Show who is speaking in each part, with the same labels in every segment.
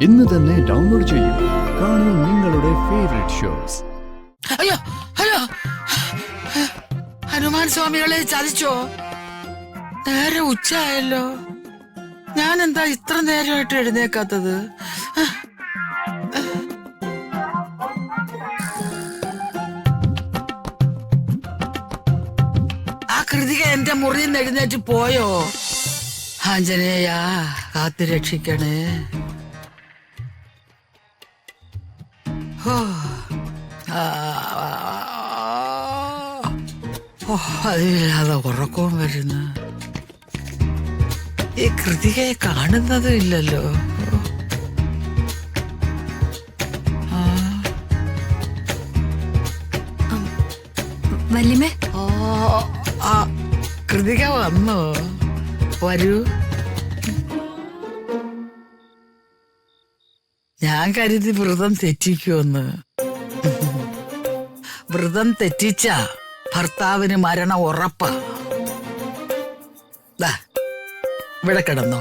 Speaker 1: ഇന്ന് തന്നെ ഡൗൺലോഡ് ചെയ്യൂ. കാണൂ നിങ്ങളുടെ ഫേവറേറ്റ് ഷോസ്.
Speaker 2: അയ്യോ അയ്യോ, ഹനുമാൻ സ്വാമികളെ ചതിച്ചോ? നേരെ ഉച്ചയായല്ലോ. ഞാൻ എന്താ ഇത്ര നേരമായിട്ട് എഴുന്നേക്കാത്തത്? ആ കൃതിക എന്റെ മുറിയിൽ നിന്ന് എഴുന്നേറ്റ് പോയോ? ആഞ്ജനേയ, കാത്തു രക്ഷിക്കണേ. അതില്ലാതെ ഉറക്കവും വരുന്നു. ഈ കൃതികയെ കാണുന്നതും ഇല്ലല്ലോ.
Speaker 3: വല്യമ്മേ,
Speaker 2: കൃതിക വന്നോ? വരൂ. ഞാൻ കരുതി വ്രതം തെറ്റിക്കുമെന്ന്. വ്രതം തെറ്റിച്ച ഭർത്താവിന് മരണം ഉറപ്പാ. ഇവിടെ കിടന്നോ,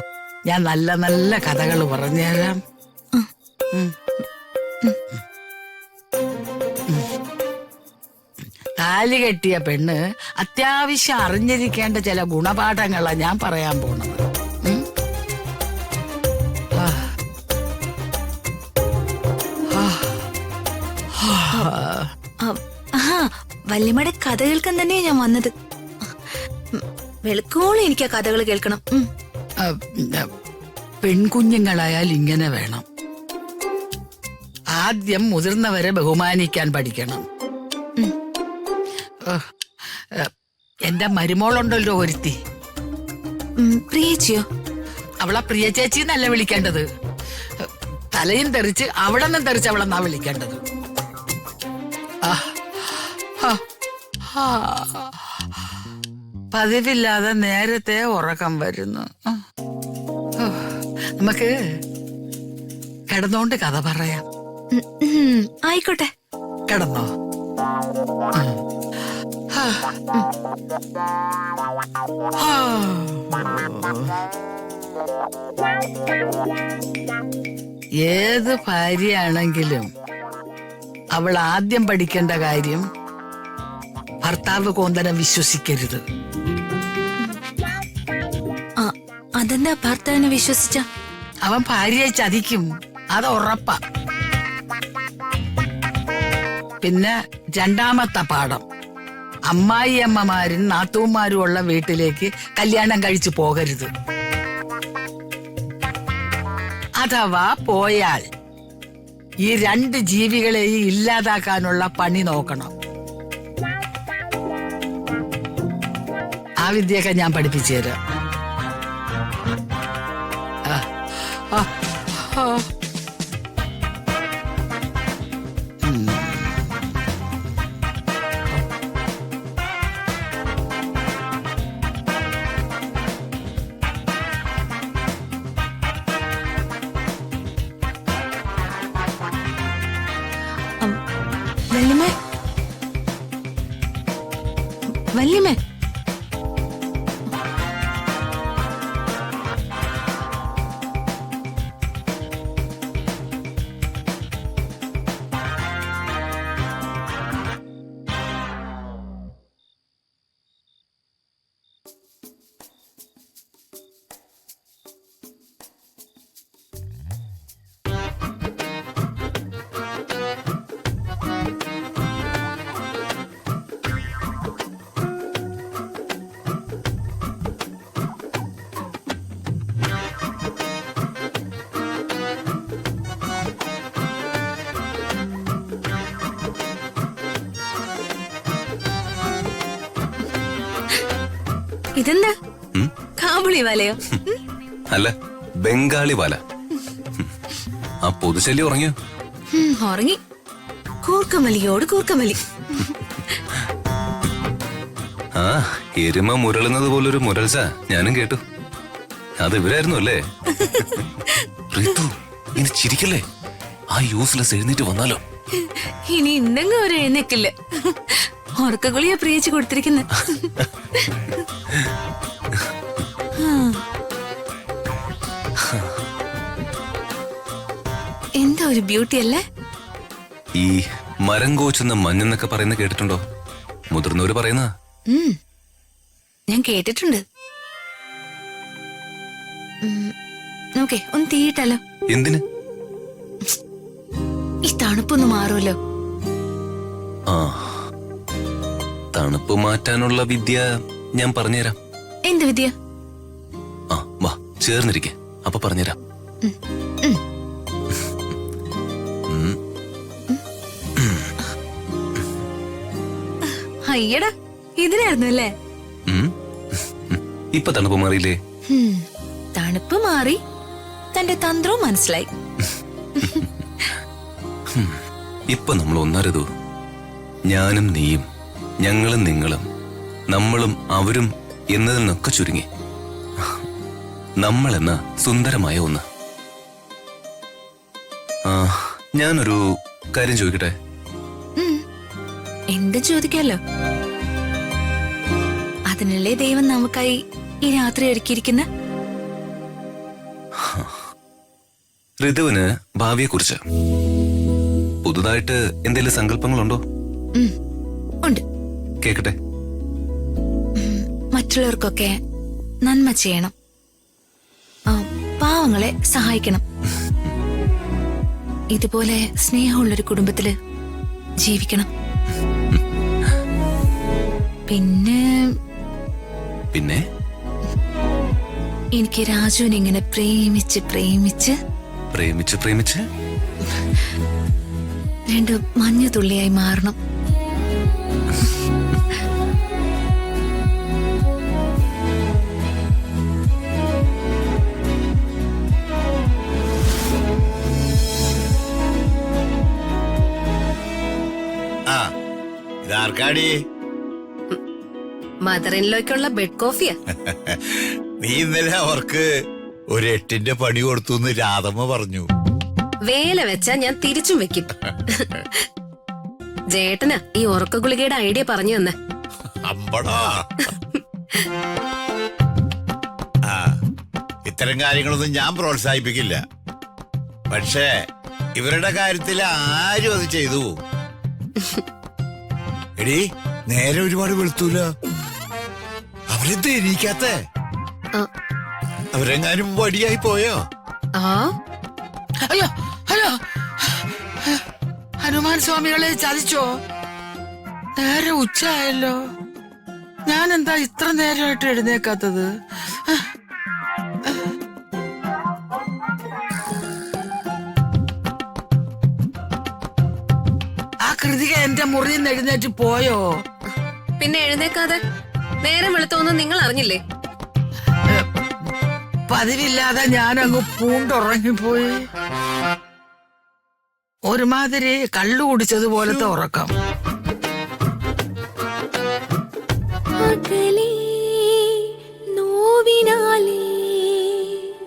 Speaker 2: ഞാൻ നല്ല നല്ല കഥകൾ പറഞ്ഞുതരാം. താലി കെട്ടിയ പെണ്ണ് അത്യാവശ്യം അറിഞ്ഞിരിക്കേണ്ട ചില ഗുണപാഠങ്ങളാ ഞാൻ പറയാൻ പോണത്.
Speaker 3: വല്യമ്മയുടെ കഥ കേൾക്കാൻ തന്നെയാ ഞാൻ വന്നത്. വെളുക്കോളം എനിക്ക് ആ കഥകൾ കേൾക്കണം.
Speaker 2: പെൺകുഞ്ഞുങ്ങളായാൽ ഇങ്ങനെ വേണം. ആദ്യം മുതിർന്നവരെ ബഹുമാനിക്കാൻ പഠിക്കണം. എന്റെ മരുമോളുണ്ടല്ലോ ഒരുത്തി,
Speaker 3: പ്രിയച്ചിയോ?
Speaker 2: അവളെ പ്രിയ ചേച്ചി എന്നല്ല വിളിക്കേണ്ടത്. തലയും തെറിച്ച് അവിടെ നിന്നും തെറിച്ച് അവളെന്നാ വിളിക്കേണ്ടത്. പതിവില്ലാതെ നേരത്തെ ഉറക്കം വരുന്നു. നമുക്ക് കിടന്നോണ്ട് കഥ പറയാം.
Speaker 3: ആയിക്കോട്ടെ,
Speaker 2: കിടന്നോ. ഏത് ഭാര്യയാണെങ്കിലും അവൾ ആദ്യം പഠിക്കേണ്ട കാര്യം ഭർത്താവ് കോന്തനം വിശ്വസിക്കരുത്.
Speaker 3: അതെന്താ ഭർത്താവിനെ വിശ്വസിച്ച?
Speaker 2: അവൻ ഭാര്യയെ ചതിക്കും, അത് ഉറപ്പാ. പിന്നെ രണ്ടാമത്തെ പാഠം, അമ്മായിയമ്മമാരും നാത്തൂമാരും ഉള്ള വീട്ടിലേക്ക് കല്യാണം കഴിച്ചു പോകരുത്. അഥവാ പോയാൽ ഈ രണ്ട് ജീവികളെയും ഇല്ലാതാക്കാനുള്ള പണി നോക്കണം. ആ വിദ്യയൊക്കെ ഞാൻ പഠിപ്പിച്ചു തരാം.
Speaker 3: വല്യമ്മേ, വല്യമ്മേ, ഇതെന്താ കാബുളി വലയോ?
Speaker 4: അല്ല, ബംഗാളി വല. ആ പൊതുശല്യം ഉറങ്ങിയോ?
Speaker 3: ഉറങ്ങി. കൂർക്കമലിയോട് കൂർക്കമലി.
Speaker 4: ആ, എരുമ മുരളുന്നത് പോലൊരു മുരൾച്ച ഞാനും കേട്ടു. അത് ഇവരായിരുന്നു അല്ലേ? റിതു, ഇനി ചിരിക്കല്ലേ. ആ യൂസ്ലെസ് എഴുന്നേറ്റ് വന്നാലോ?
Speaker 3: ഇനി ഇന്നെങ്കിലും ഒരു എഴുന്നേക്കില്ല. ഉറക്കഗുളിയാ പ്രിയച്ച് കൊടുത്തിരിക്കുന്ന. ഒരു ബ്യൂട്ടി അല്ലേ?
Speaker 4: ഈ മരം കോച്ചുന്ന മഞ്ഞെന്നൊക്കെ പറയുന്ന കേട്ടിട്ടുണ്ടോ? മുതിർന്നവര് പറയുന്ന.
Speaker 3: ഞാൻ കേട്ടിട്ടുണ്ട്. ഓക്കെ, ഒന്ന് തീയിട്ടാലോ?
Speaker 4: എന്തിന്?
Speaker 3: ഈ തണുപ്പൊന്ന് മാറുമല്ലോ.
Speaker 4: ആ, തണുപ്പ് മാറ്റാനുള്ള വിദ്യ ഞാൻ പറഞ്ഞുതരാം.
Speaker 3: എന്ത് വിദ്യ?
Speaker 4: ആ വാ, ചേർന്നിരിക്കെ, അപ്പൊ പറഞ്ഞുതരാം.
Speaker 3: അയ്യടാ, ഇതിനായിരുന്നു അല്ലേ?
Speaker 4: ഇപ്പൊ തണുപ്പ് മാറിയില്ലേ?
Speaker 3: തണുപ്പ് മാറി, തന്റെ തന്ത്രവും മനസ്സിലായി.
Speaker 4: ഇപ്പൊ നമ്മൾ ഒന്നരുതൂ. ഞാനും നീയും, ഞങ്ങളും നിങ്ങളും, നമ്മളും അവരും എന്നതിൽ നിന്നൊക്കെ ചുരുങ്ങി നമ്മൾ എന്ന സുന്ദരമായ ഒന്ന്. ഞാനൊരു കാര്യം ചോദിക്കട്ടെ?
Speaker 3: എന്ത് ചോദിക്കാലോ? അതിനല്ലേ ദൈവം നമുക്കായി ഈ രാത്രി ഒരുക്കിയിരിക്കുന്ന.
Speaker 4: ഋതുവിന് ഭാവിയെ കുറിച്ച് പുതുതായിട്ട് എന്തെങ്കിലും സങ്കല്പങ്ങളുണ്ടോ?
Speaker 3: ഉണ്ട്.
Speaker 4: കേക്കട്ടെ.
Speaker 3: മറ്റുള്ളവർക്കൊക്കെ നന്മ ചെയ്യണം, പാവങ്ങളെ സഹായിക്കണം, ഇതുപോലെ സ്നേഹമുള്ളൊരു കുടുംബത്തില് ജീവിക്കണം. പിന്നെ
Speaker 4: പിന്നെ
Speaker 3: എനിക്ക് രാജുവിനെ ഇങ്ങനെ പ്രേമിച്ച് പ്രേമിച്ച്
Speaker 4: പ്രേമിച്ച് പ്രേമിച്ച്
Speaker 3: രണ്ട് മഞ്ഞ തുള്ളിയായി മാറണം.
Speaker 5: ഇതാർക്കാടി?
Speaker 6: മദറിനിലേക്കുള്ള ബെഡ് കോഫിയാ.
Speaker 5: നീ ഇന്നലെ അവർക്ക് ഒരു 8ന്റെ പണി കൊടുത്തു എന്ന് രാധമ്മ പറഞ്ഞു.
Speaker 6: വേല വെച്ചാ ഞാൻ തിരിച്ചും വെക്കും. ജേട്ടനാ ഈ ഉറക്ക ഗുളികയുടെ ഐഡിയ പറഞ്ഞു തന്നെ.
Speaker 5: അമ്പടാ. ഇത്തരം കാര്യങ്ങളൊന്നും ഞാൻ പ്രോത്സാഹിപ്പിക്കില്ല. പക്ഷേ ഇവരുടെ കാര്യത്തിൽ ആരും അത് ചെയ്തു പോകും. എടീ, നേരെ ഒരുപാട് വെളുത്തൂല. അവരെന്ത് എണീക്കാത്ത? അവരെങ്ങാനും വടിയായി പോയോ?
Speaker 2: അയ്യോ അയ്യോ, ഹനുമാൻ സ്വാമികളെ ചതിച്ചോ? നേരെ ഉച്ചയായല്ലോ. ഞാൻ എന്താ ഇത്ര നേരമായിട്ട് എഴുന്നേക്കാത്തത്? ആ കൃതിക എന്റെ മുറിയിൽ നിന്ന് എഴുന്നേറ്റ് പോയോ?
Speaker 6: പിന്നെ എഴുന്നേക്കാതെ നേരം വെളുത്തോന്ന് നിങ്ങൾ അറിഞ്ഞില്ലേ?
Speaker 2: പതിവില്ലാതെ ഞാൻ അങ്ങ് പൂണ്ടുറങ്ങിപ്പോയി. ഒരുമാതിരി കള്ളു കുടിച്ചതുപോലത്തെ ഉറക്കം.